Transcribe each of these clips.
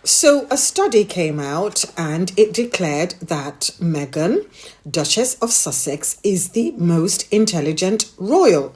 So, a study came out and it declared that Meghan, Duchess of Sussex, is the most intelligent royal.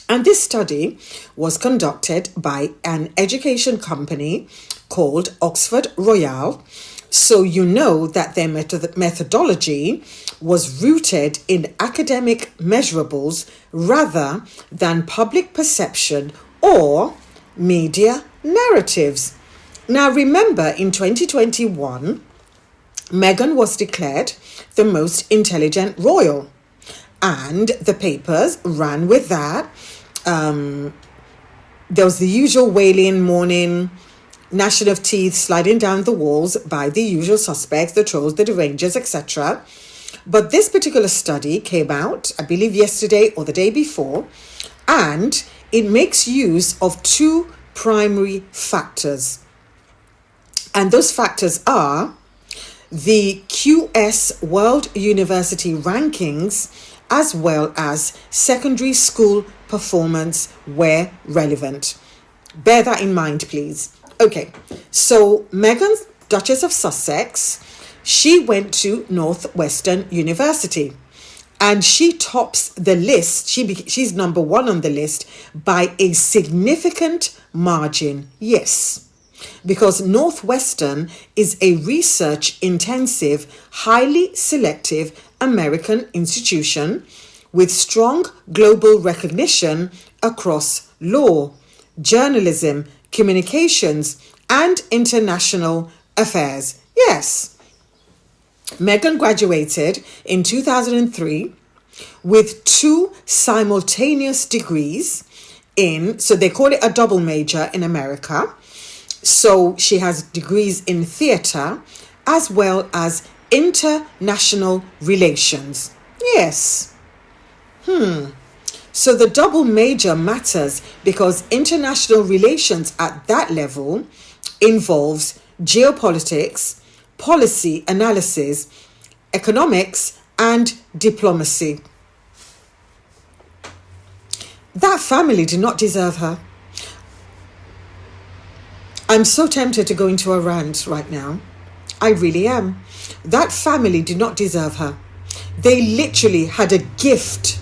And this study was conducted by an education company called Oxford Royal. So you know that their methodology was rooted in academic measurables rather than public perception or media narratives. Now remember, in 2021, Meghan was declared the most intelligent royal, and the papers ran with that. There was the usual wailing, mourning, gnashing of teeth, sliding down the walls by the usual suspects, the trolls, the derangers, etc. But this particular study came out, I believe, yesterday or the day before, and it makes use of two primary factors. And those factors are the QS World University rankings as well as secondary school performance where relevant. Bear that in mind, please. Okay, so Meghan, Duchess of Sussex, she went to Northwestern University and she tops the list. She's number one on the list by a significant margin. Yes, because Northwestern is a research-intensive, highly selective American institution with strong global recognition across law, journalism, communications, and international affairs. Yes, Meghan graduated in 2003 with two simultaneous degrees so they call it a double major in America. So she has degrees in theatre as well as international relations. Yes. So the double major matters because international relations at that level involves geopolitics, policy analysis, economics, and diplomacy. That family did not deserve her. I'm so tempted to go into a rant right now. I really am. That family did not deserve her. They literally had a gift.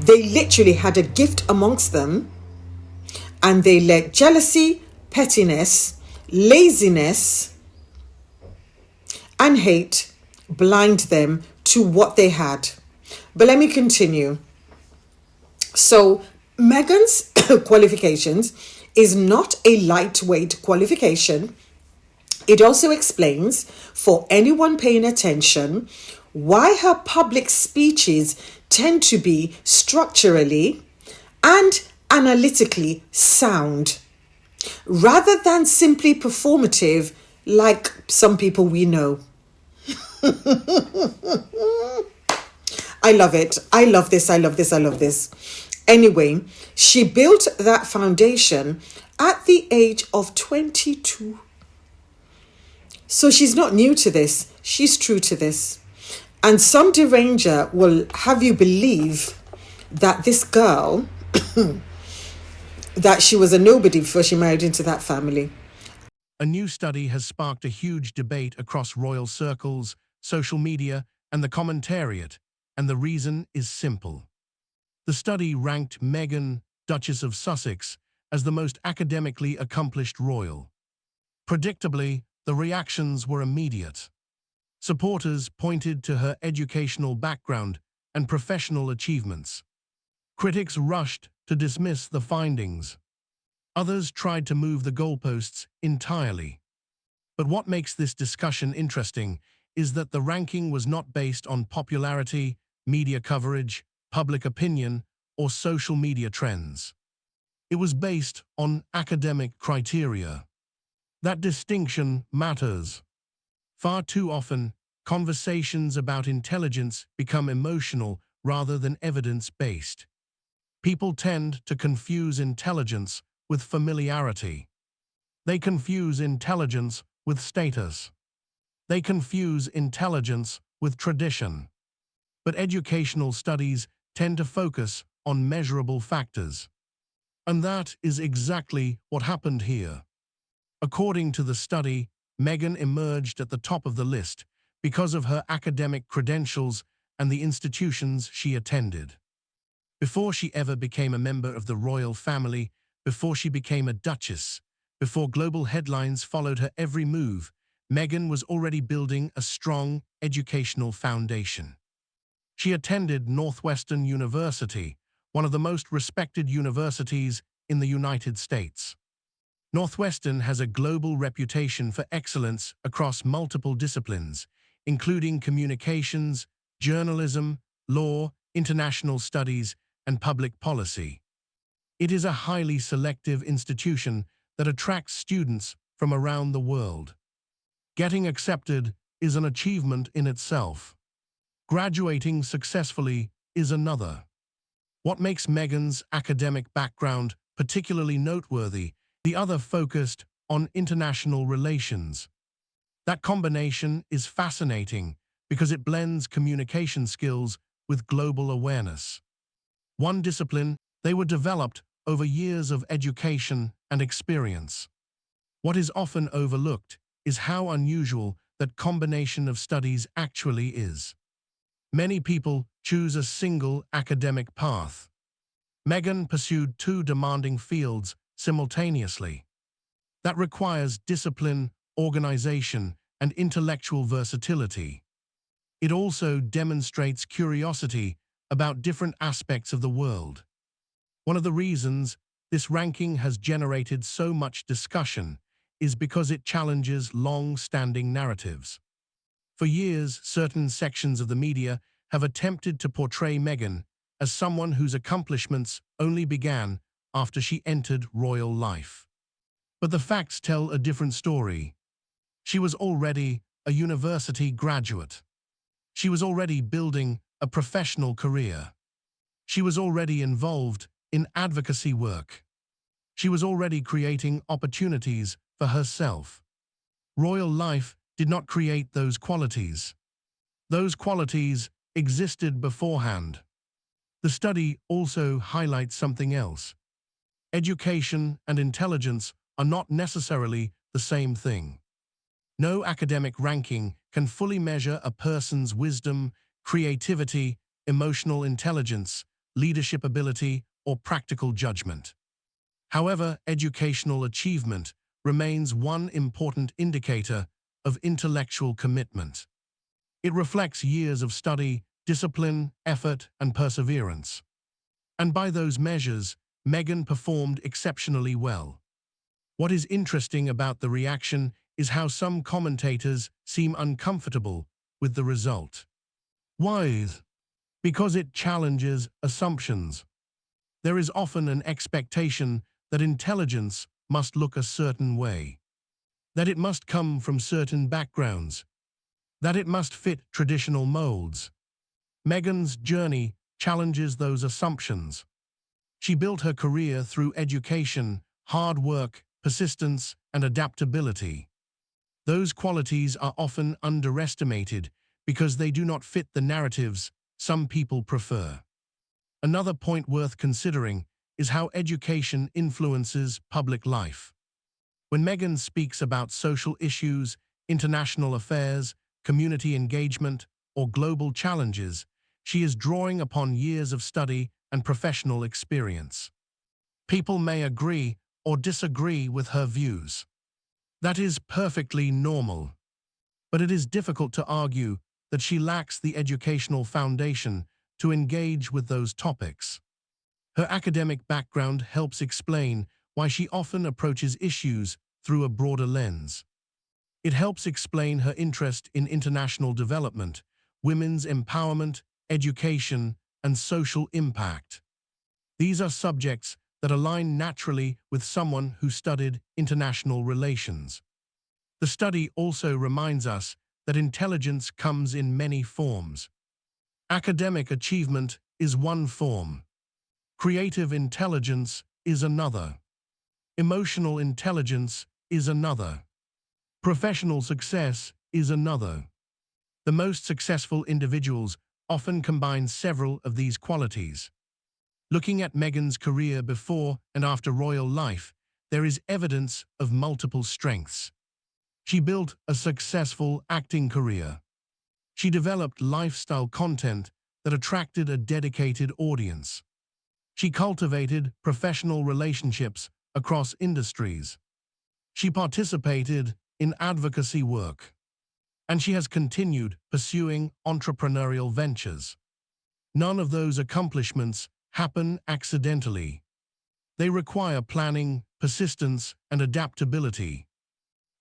They literally had a gift amongst them, and they let jealousy, pettiness, laziness, and hate blind them to what they had. But let me continue. So Meghan's qualifications is not a lightweight qualification. It also explains, for anyone paying attention, why her public speeches tend to be structurally and analytically sound, rather than simply performative like some people we know. I love it. I love this. I love this. I love this. Anyway, she built that foundation at the age of 22. So she's not new to this. She's true to this. And some deranger will have you believe that this girl, that she was a nobody before she married into that family. A new study has sparked a huge debate across royal circles, social media, and the commentariat, and the reason is simple. The study ranked Meghan, Duchess of Sussex, as the most academically accomplished royal. Predictably, the reactions were immediate. Supporters pointed to her educational background and professional achievements. Critics rushed to dismiss the findings. Others tried to move the goalposts entirely. But what makes this discussion interesting is that the ranking was not based on popularity, media coverage, public opinion, or social media trends. It was based on academic criteria. That distinction matters. Far too often, conversations about intelligence become emotional rather than evidence-based. People tend to confuse intelligence with familiarity. They confuse intelligence with status. They confuse intelligence with tradition. But educational studies tend to focus on measurable factors. And that is exactly what happened here. According to the study, Meghan emerged at the top of the list because of her academic credentials and the institutions she attended. Before she ever became a member of the royal family, before she became a duchess, before global headlines followed her every move, Meghan was already building a strong educational foundation. She attended Northwestern University, one of the most respected universities in the United States. Northwestern has a global reputation for excellence across multiple disciplines, including communications, journalism, law, international studies, and public policy. It is a highly selective institution that attracts students from around the world. Getting accepted is an achievement in itself. Graduating successfully is another. What makes Meghan's academic background particularly noteworthy, the other focused on international relations. That combination is fascinating because it blends communication skills with global awareness. One discipline, they were developed over years of education and experience. What is often overlooked is how unusual that combination of studies actually is. Many people choose a single academic path. Meghan pursued two demanding fields simultaneously. That requires discipline, organization, and intellectual versatility. It also demonstrates curiosity about different aspects of the world. One of the reasons this ranking has generated so much discussion is because it challenges long-standing narratives. For years, certain sections of the media have attempted to portray Meghan as someone whose accomplishments only began after she entered royal life. But the facts tell a different story. She was already a university graduate. She was already building a professional career. She was already involved in advocacy work. She was already creating opportunities for herself. Royal life did not create those qualities. Those qualities existed beforehand. The study also highlights something else. Education and intelligence are not necessarily the same thing. No academic ranking can fully measure a person's wisdom, creativity, emotional intelligence, leadership ability, or practical judgment. However, educational achievement remains one important indicator of intellectual commitment. It reflects years of study, discipline, effort, and perseverance. And by those measures, Meghan performed exceptionally well. What is interesting about the reaction is how some commentators seem uncomfortable with the result. Why? Because it challenges assumptions. There is often an expectation that intelligence must look a certain way, that it must come from certain backgrounds, that it must fit traditional molds. Meghan's journey challenges those assumptions. She built her career through education, hard work, persistence, and adaptability. Those qualities are often underestimated because they do not fit the narratives some people prefer. Another point worth considering is how education influences public life. When Meghan speaks about social issues, international affairs, community engagement, or global challenges, she is drawing upon years of study and professional experience. People may agree or disagree with her views. That is perfectly normal. But it is difficult to argue that she lacks the educational foundation to engage with those topics. Her academic background helps explain why she often approaches issues through a broader lens. It helps explain her interest in international development, women's empowerment, education, and social impact. These are subjects that align naturally with someone who studied international relations. The study also reminds us that intelligence comes in many forms. Academic achievement is one form. Creative intelligence is another. Emotional intelligence is another. Professional success is another. The most successful individuals often combine several of these qualities. Looking at Meghan's career before and after royal life, there is evidence of multiple strengths. She built a successful acting career. She developed lifestyle content that attracted a dedicated audience. She cultivated professional relationships across industries. She participated in advocacy work. And she has continued pursuing entrepreneurial ventures. None of those accomplishments happen accidentally. They require planning, persistence, and adaptability.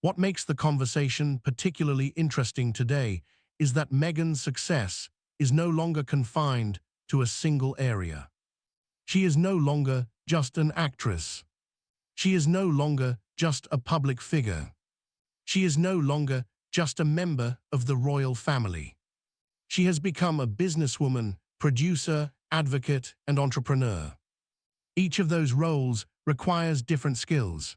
What makes the conversation particularly interesting today is that Meghan's success is no longer confined to a single area. She is no longer just an actress. She is no longer just a public figure. She is no longer just a member of the royal family. She has become a businesswoman, producer, advocate, and entrepreneur. Each of those roles requires different skills,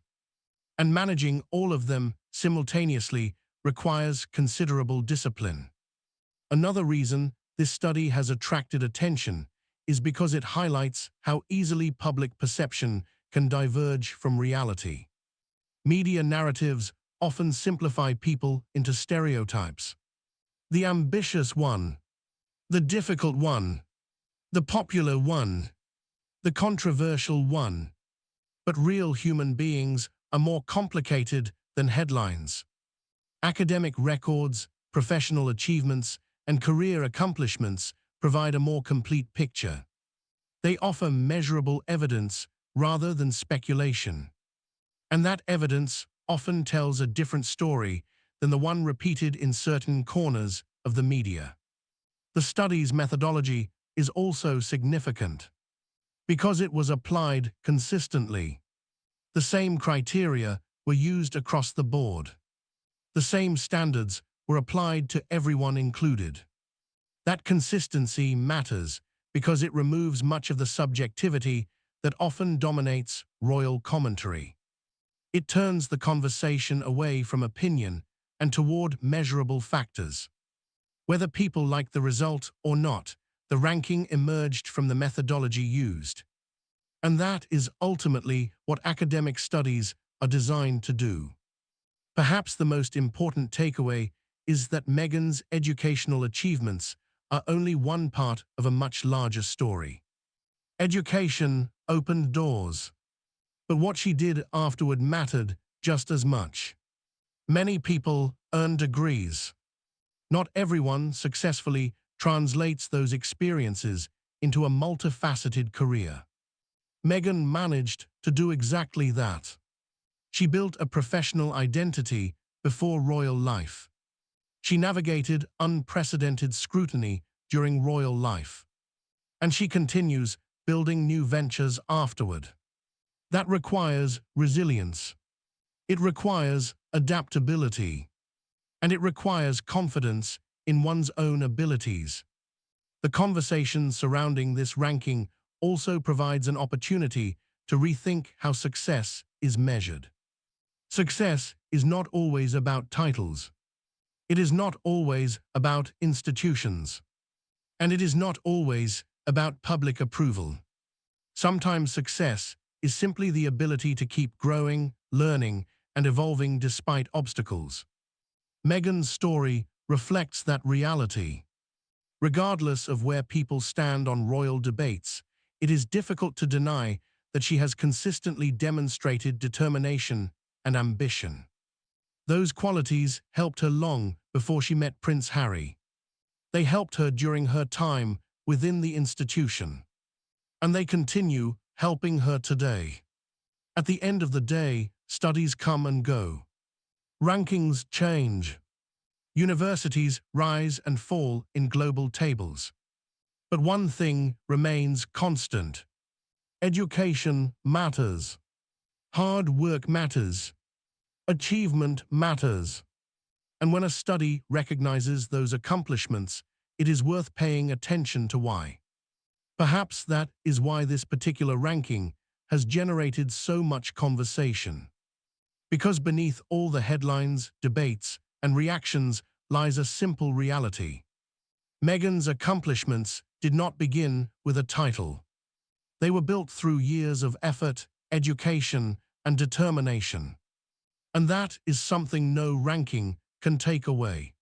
and managing all of them simultaneously requires considerable discipline. Another reason this study has attracted attention is because it highlights how easily public perception can diverge from reality. Media narratives often simplify people into stereotypes. The ambitious one, the difficult one, the popular one, the controversial one. But real human beings are more complicated than headlines. Academic records, professional achievements, and career accomplishments provide a more complete picture. They offer measurable evidence rather than speculation. And that evidence often tells a different story than the one repeated in certain corners of the media. The study's methodology is also significant because it was applied consistently. The same criteria were used across the board. The same standards were applied to everyone included. That consistency matters because it removes much of the subjectivity that often dominates royal commentary. It turns the conversation away from opinion and toward measurable factors. Whether people like the result or not, the ranking emerged from the methodology used. And that is ultimately what academic studies are designed to do. Perhaps the most important takeaway is that Meghan's educational achievements are only one part of a much larger story. Education opened doors, but what she did afterward mattered just as much. Many people earn degrees. Not everyone successfully translates those experiences into a multifaceted career. Meghan managed to do exactly that. She built a professional identity before royal life. She navigated unprecedented scrutiny during royal life. And she continues building new ventures afterward. That requires resilience. It requires adaptability. And it requires confidence in one's own abilities. The conversation surrounding this ranking also provides an opportunity to rethink how success is measured. Success is not always about titles. It is not always about institutions. And it is not always about public approval. Sometimes success is simply the ability to keep growing, learning, and evolving despite obstacles. Meghan's story reflects that reality. Regardless of where people stand on royal debates, it is difficult to deny that she has consistently demonstrated determination and ambition. Those qualities helped her long before she met Prince Harry. They helped her during her time within the institution. And they continue helping her today. At the end of the day, studies come and go. Rankings change. Universities rise and fall in global tables. But one thing remains constant. Education matters. Hard work matters. Achievement matters. And when a study recognizes those accomplishments, it is worth paying attention to why. Perhaps that is why this particular ranking has generated so much conversation. Because beneath all the headlines, debates, and reactions lies a simple reality. Meghan's accomplishments did not begin with a title. They were built through years of effort, education, and determination. And that is something no ranking can take away.